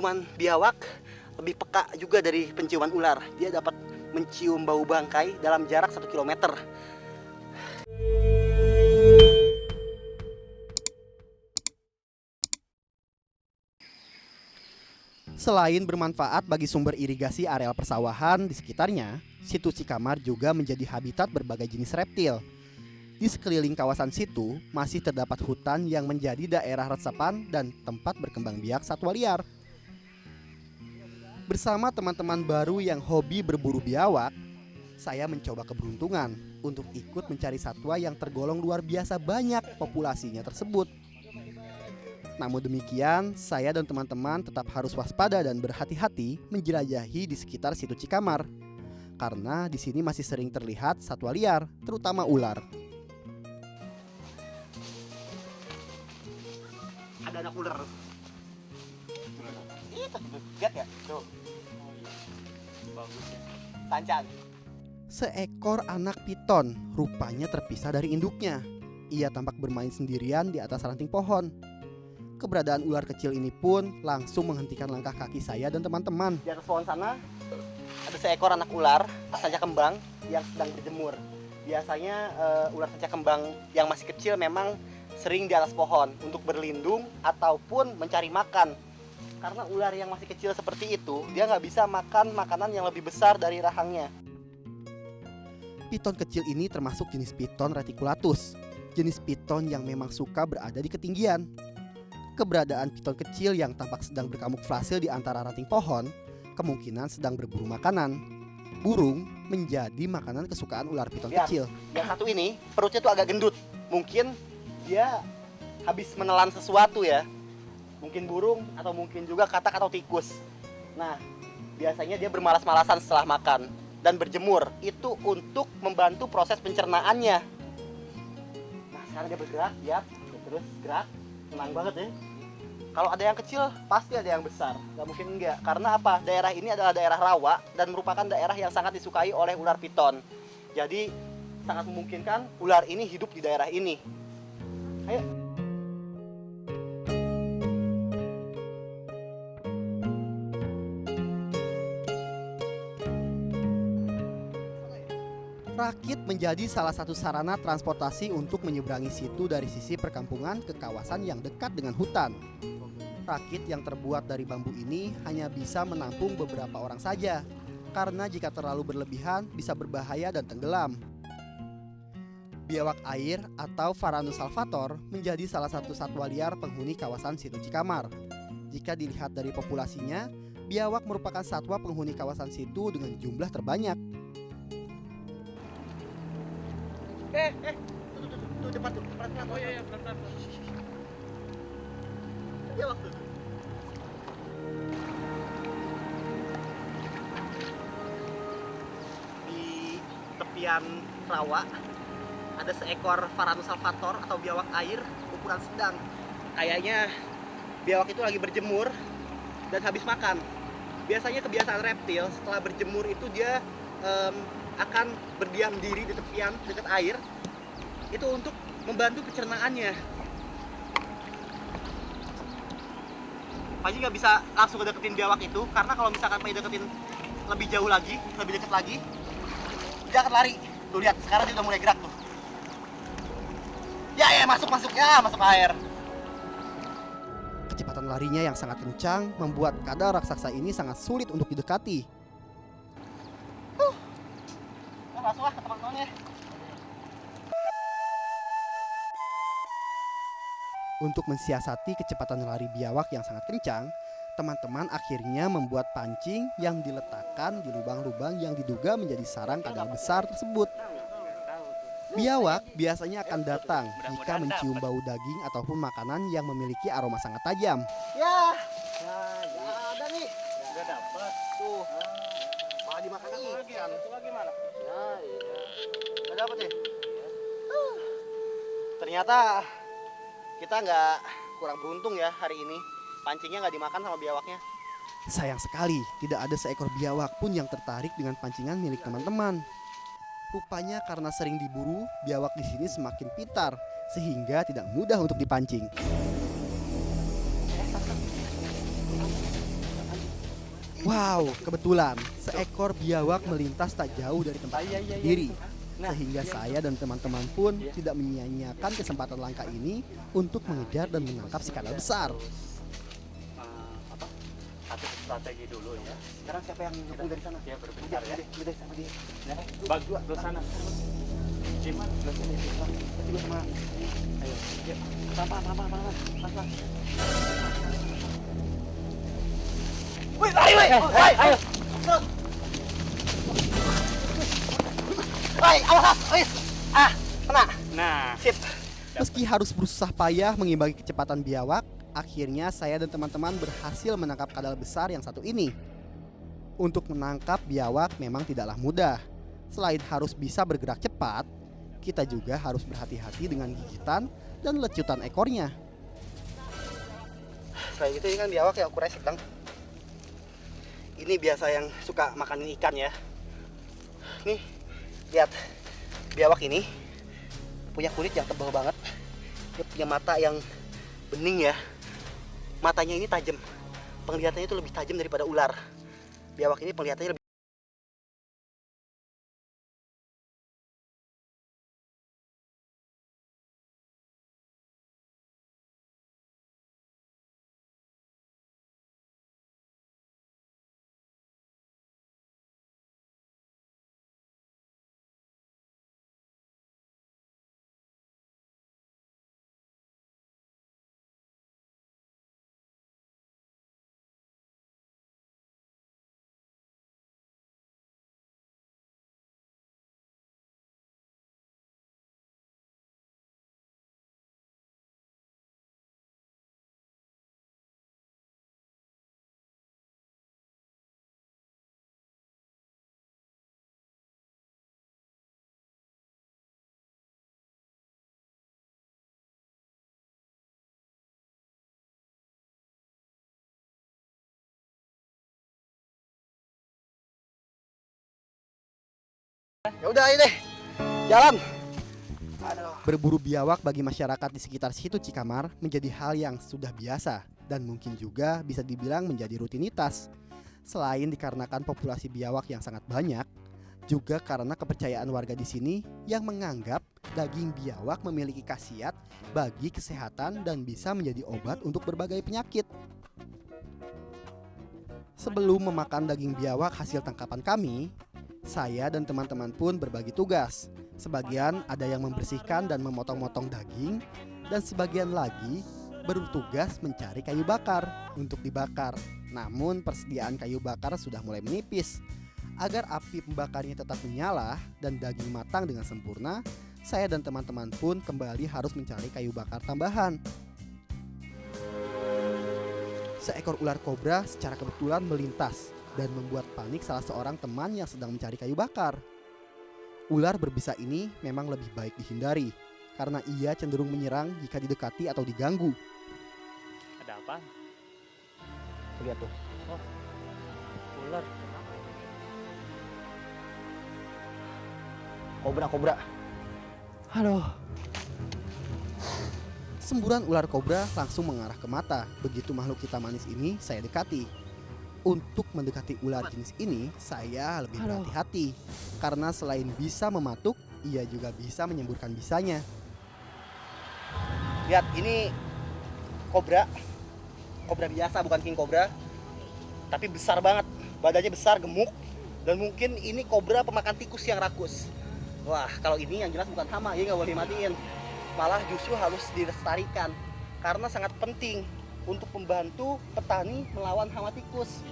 penciuman biawak lebih peka juga dari penciuman ular. Dia dapat mencium bau bangkai dalam jarak 1 kilometer. Selain bermanfaat bagi sumber irigasi areal persawahan di sekitarnya, Situ Cikamar juga menjadi habitat berbagai jenis reptil. Di sekeliling kawasan situ masih terdapat hutan yang menjadi daerah resapan dan tempat berkembang biak satwa liar. Bersama teman-teman baru yang hobi berburu biawak, saya mencoba keberuntungan untuk ikut mencari satwa yang tergolong luar biasa banyak populasinya tersebut. Namun demikian, saya dan teman-teman tetap harus waspada dan berhati-hati menjelajahi di sekitar Situ Cikamar. Karena di sini masih sering terlihat satwa liar, terutama ular. Ada anak ular. Lihat ya, tuh. Bagus ya. Tancang. Seekor anak piton rupanya terpisah dari induknya. Ia tampak bermain sendirian di atas ranting pohon. Keberadaan ular kecil ini pun langsung menghentikan langkah kaki saya dan teman-teman. Di atas pohon sana ada seekor anak ular sanca kembang yang sedang berjemur. Biasanya ular sanca kembang yang masih kecil memang sering di atas pohon untuk berlindung ataupun mencari makan. Karena ular yang masih kecil seperti itu, dia nggak bisa makan makanan yang lebih besar dari rahangnya. Piton kecil ini termasuk jenis Piton reticulatus, jenis piton yang memang suka berada di ketinggian. Keberadaan piton kecil yang tampak sedang berkamuflase di antara ranting pohon kemungkinan sedang berburu makanan. Burung menjadi makanan kesukaan ular piton kecil. Yang satu ini perutnya tuh agak gendut. Mungkin dia habis menelan sesuatu ya. Mungkin burung atau mungkin juga katak atau tikus. Nah, biasanya dia bermalas-malasan setelah makan dan berjemur. Itu untuk membantu proses pencernaannya. Nah, sekarang dia bergerak, lihat. Terus gerak. Tenang banget ya. Kalau ada yang kecil, pasti ada yang besar. Gak mungkin enggak. Karena apa? Daerah ini adalah daerah rawa dan merupakan daerah yang sangat disukai oleh ular piton. Jadi, sangat memungkinkan ular ini hidup di daerah ini. Ayo. Rakit menjadi salah satu sarana transportasi untuk menyeberangi situ dari sisi perkampungan ke kawasan yang dekat dengan hutan. Rakit yang terbuat dari bambu ini hanya bisa menampung beberapa orang saja, karena jika terlalu berlebihan bisa berbahaya dan tenggelam. Biawak air atau Varanus salvator menjadi salah satu satwa liar penghuni kawasan Situ Cikamar. Jika dilihat dari populasinya, biawak merupakan satwa penghuni kawasan situ dengan jumlah terbanyak. Tuh depan tuh, pelan-pelan. Oh iya, pelan-pelan. Biawak tuh. Di tepian rawa ada seekor Varanus salvator atau biawak air ukuran sedang. Kayaknya biawak itu lagi berjemur dan habis makan. Biasanya kebiasaan reptil setelah berjemur itu dia akan berdiam diri di tepian dekat air itu untuk membantu pencernaannya. Panji nggak bisa langsung deketin biawak itu karena kalau misalkan Panji deketin lebih jauh lagi, lebih dekat lagi, dia akan lari. Tuh lihat, sekarang dia udah mulai gerak tuh. Ya masuk air. Kecepatan larinya yang sangat kencang membuat kadal raksasa ini sangat sulit untuk didekati. Langsung ke teman-temannya. Untuk mensiasati kecepatan lari biawak yang sangat kencang, teman-teman akhirnya membuat pancing yang diletakkan di lubang-lubang yang diduga menjadi sarang kadal besar tersebut. Biawak biasanya akan datang jika mencium bau daging ataupun makanan yang memiliki aroma sangat tajam. Ya ada nih. Udah dapat. Tuh. Malah dimakan ikan. Satu lagi mana? Iya. Gak dapet nih. Ternyata kita nggak kurang beruntung ya hari ini. Pancingnya nggak dimakan sama biawaknya. Sayang sekali tidak ada seekor biawak pun yang tertarik dengan pancingan milik teman-teman. Rupanya karena sering diburu, biawak di sini semakin pintar sehingga tidak mudah untuk dipancing. Wow, kebetulan seekor biawak melintas tak jauh dari tempat kami berdiri. Sehingga saya dan teman-teman pun tidak menyia-nyiakan kesempatan langka ini untuk mengejar dan menangkap si kadal besar. Satu strategi dulu ya. Sekarang siapa yang ngepung dari sana? Ya berbencar ya. Udah sama dia. Bagus ke sana. Jim, Belah sini, juga sama. Ayo. Yuk. Pelan. Wih, lari, wih. Ayo. Woi, awas, wis. Kena. nah, Sip. Meski harus berusaha payah mengimbangi kecepatan biawak, akhirnya saya dan teman-teman berhasil menangkap kadal besar yang satu ini. Untuk menangkap biawak memang tidaklah mudah. Selain harus bisa bergerak cepat, kita juga harus berhati-hati dengan gigitan dan lecutan ekornya. Selain itu ini kan biawak yang ukurannya sedang. Ini biasa yang suka makanin ikan ya. Nih, lihat. Biawak ini punya kulit yang tebal banget. Dia punya mata yang bening ya. Matanya ini tajam. Penglihatannya itu lebih tajam daripada ular. Biawak ini penglihatannya lebih. Ya udah ini deh. Jalan. Aduh. Berburu biawak bagi masyarakat di sekitar situ Cikamar menjadi hal yang sudah biasa dan mungkin juga bisa dibilang menjadi rutinitas. Selain dikarenakan populasi biawak yang sangat banyak, juga karena kepercayaan warga di sini yang menganggap daging biawak memiliki khasiat bagi kesehatan dan bisa menjadi obat untuk berbagai penyakit. Sebelum memakan daging biawak hasil tangkapan kami, saya dan teman-teman pun berbagi tugas. Sebagian ada yang membersihkan dan memotong-motong daging, dan sebagian lagi bertugas mencari kayu bakar untuk dibakar. Namun persediaan kayu bakar sudah mulai menipis. Agar api pembakarnya tetap menyala dan daging matang dengan sempurna, saya dan teman-teman pun kembali harus mencari kayu bakar tambahan. Seekor ular kobra secara kebetulan melintas dan membuat panik salah seorang teman yang sedang mencari kayu bakar. Ular berbisa ini memang lebih baik dihindari karena ia cenderung menyerang jika didekati atau diganggu. ada apa? Lihat tuh. Ular. Kobra. Aduh. Semburan ular kobra langsung mengarah ke mata. Begitu makhluk hitam manis ini saya dekati. Untuk mendekati ular jenis ini, saya lebih berhati-hati. Karena selain bisa mematuk, ia juga bisa menyemburkan bisanya. Lihat, ini kobra. Kobra biasa, bukan king kobra. Tapi besar banget. Badannya besar, gemuk. Dan mungkin ini kobra pemakan tikus yang rakus. Wah, kalau ini yang jelas bukan hama, ya nggak boleh matiin. Malah justru harus dilestarikan. Karena sangat penting untuk membantu petani melawan hama tikus.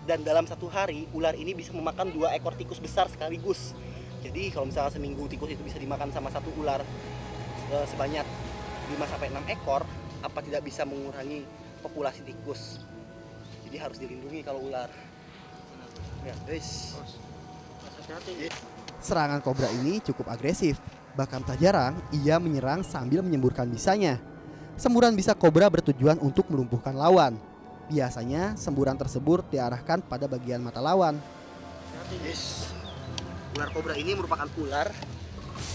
Dan dalam satu hari, ular ini bisa memakan 2 ekor tikus besar sekaligus. Jadi kalau misalnya seminggu tikus itu bisa dimakan sama satu ular sebanyak 5-6 ekor, apa tidak bisa mengurangi populasi tikus. Jadi harus dilindungi kalau ular. Ya, guys. Hati-hati. Serangan kobra ini cukup agresif. Bahkan tak jarang ia menyerang sambil menyemburkan bisanya. Semburan bisa kobra bertujuan untuk melumpuhkan lawan. Biasanya semburan tersebut diarahkan pada bagian mata lawan. Yes. Ular kobra ini merupakan ular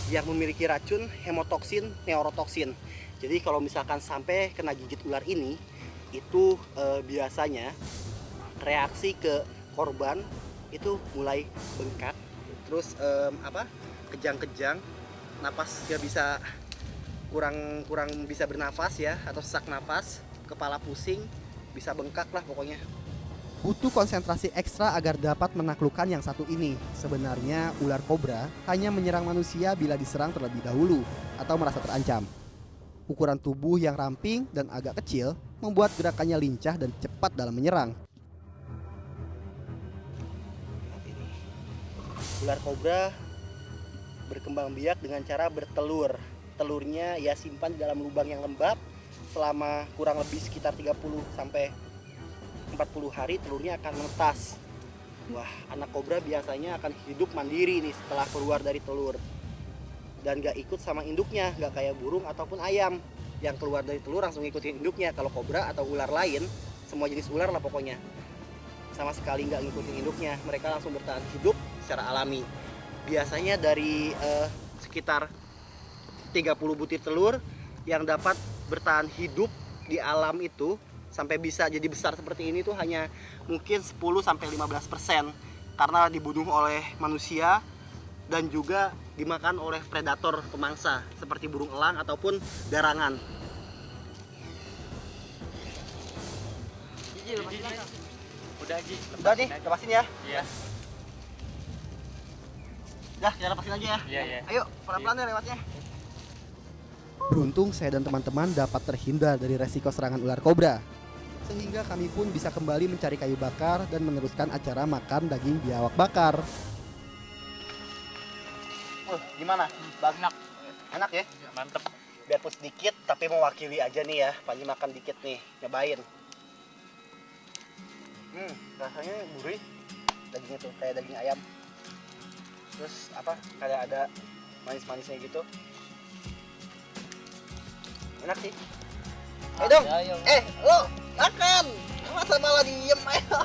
yang memiliki racun hemotoksin neurotoksin. Jadi kalau misalkan sampai kena gigit ular ini, itu biasanya reaksi ke korban itu mulai bengkak, terus kejang-kejang, napas nggak bisa, kurang bisa bernafas ya, atau sesak nafas, kepala pusing, bisa bengkak lah pokoknya. Butuh konsentrasi ekstra agar dapat menaklukkan yang satu ini. Sebenarnya ular kobra hanya menyerang manusia bila diserang terlebih dahulu atau merasa terancam. Ukuran tubuh yang ramping dan agak kecil membuat gerakannya lincah dan cepat dalam menyerang. Ular kobra berkembang biak dengan cara bertelur. Telurnya ya simpan di dalam lubang yang lembab selama kurang lebih sekitar 30 sampai 40 hari, telurnya akan menetas. Wah, anak kobra biasanya akan hidup mandiri nih setelah keluar dari telur. Dan gak ikut sama induknya, gak kayak burung ataupun ayam yang keluar dari telur langsung ikutin induknya. Kalau kobra atau ular lain, semua jenis ular lah pokoknya, sama sekali gak ngikutin induknya. Mereka langsung bertahan hidup secara alami. Biasanya dari sekitar 30 butir telur yang dapat bertahan hidup di alam itu sampai bisa jadi besar seperti ini tuh hanya mungkin 10-15% karena dibunuh oleh manusia dan juga dimakan oleh predator pemangsa seperti burung elang ataupun garangan. Udah Ji. Udah nih, lepasin ya. Iya. Dah, kita lepasin aja ya. Iya, iya. Ayo, pelan-pelan ya lewatnya. Beruntung saya dan teman-teman dapat terhindar dari resiko serangan ular kobra. Sehingga kami pun bisa kembali mencari kayu bakar dan meneruskan acara makan daging biawak bakar. Gimana? Enak. Enak ya? Mantep. Biarpun sedikit tapi mewakili aja nih ya. Panji makan dikit nih, nyobain. Rasanya gurih. Dagingnya tuh kayak daging ayam. Terus kayak ada manis-manisnya gitu. Enak sih. Ayo dong. Ayo. Lo makan. Masa malah diem, ayo.